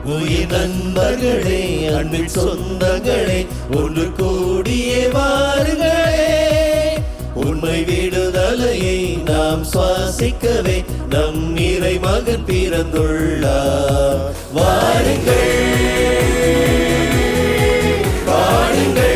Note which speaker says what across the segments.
Speaker 1: உயிர் நண்பர்களே, அன்பின் சொந்தங்களே, ஒன்று கூடியே வாருங்களே. உண்மை விடுதலையை நாம் சுவாசிக்கவே நம் இறை மகன் பிறந்துள்ளார். வாருங்கள் வாருங்கள்.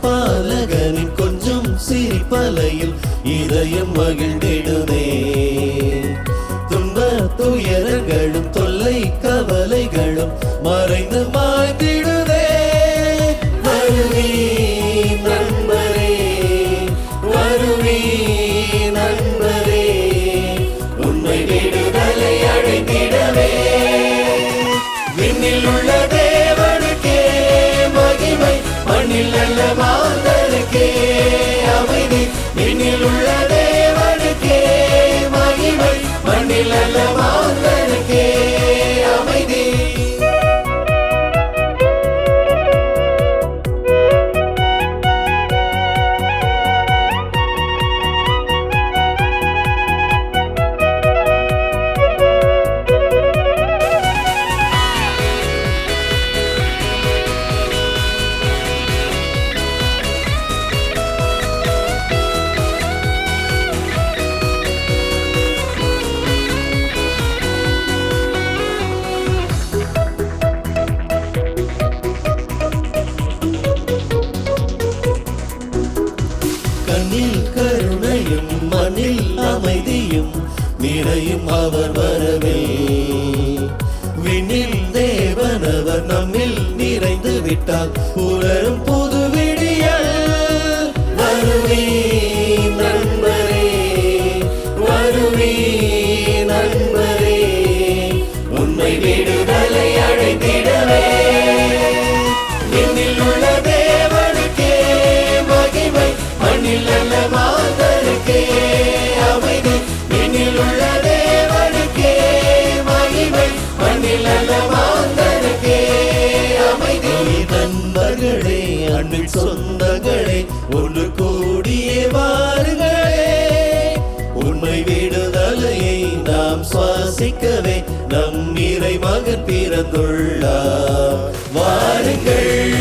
Speaker 1: பாலகனின் கொஞ்சம் சிரிப்பலையில் இதயம் மகிழ்ந்திடுதே. துன்ப துயரங்களும் தொல்லை கவலைகளும் மறைந்து மாய்ந்திடுதே. வருவி நண்பரே, வருவி நண்பரே, உண்மை விடுதலை அடைந்திடவே. விண்ணில் உள்ள தேவனுக்கே மகிமை, மண்ணில் நல்ல மாந்தருக்கே அமைதி. விண்ணில் உள்ள தேவனுக்கே மகிமை, மண்ணில் நல்ல மாந்தருக்கே அமைதி. கண்ணில் கருணையும் மண்ணில் அமைதியும் நிறையும் அவர் வரவே. விண்ணில் தேவனவர் நம்மில் நிறைந்து விட்டால் புலரும் புது விடியல். வருவி நண்பரே, வருவி நண்பரே, உண்மை விடுதலை அடைந்திடவே. விண்ணில் உள்ள தேவனுக்கே மகிமை, மண்ணில் நல்ல மாந்தருக்கே அமைதி. விண்ணில் உள்ள தேவனுக்கே மகிமை, மண்ணில் நல்ல மாந்தருக்கே அமைதி. நண்பர்களே, அன்பின் சொந்தங்களே, ஒன்று கூடியே வாருங்களே. உண்மை விடுதலையை நாம் சுவாசிக்கவே நம் இறை மகன் பிறந்துள்ளார். வாருங்கள்.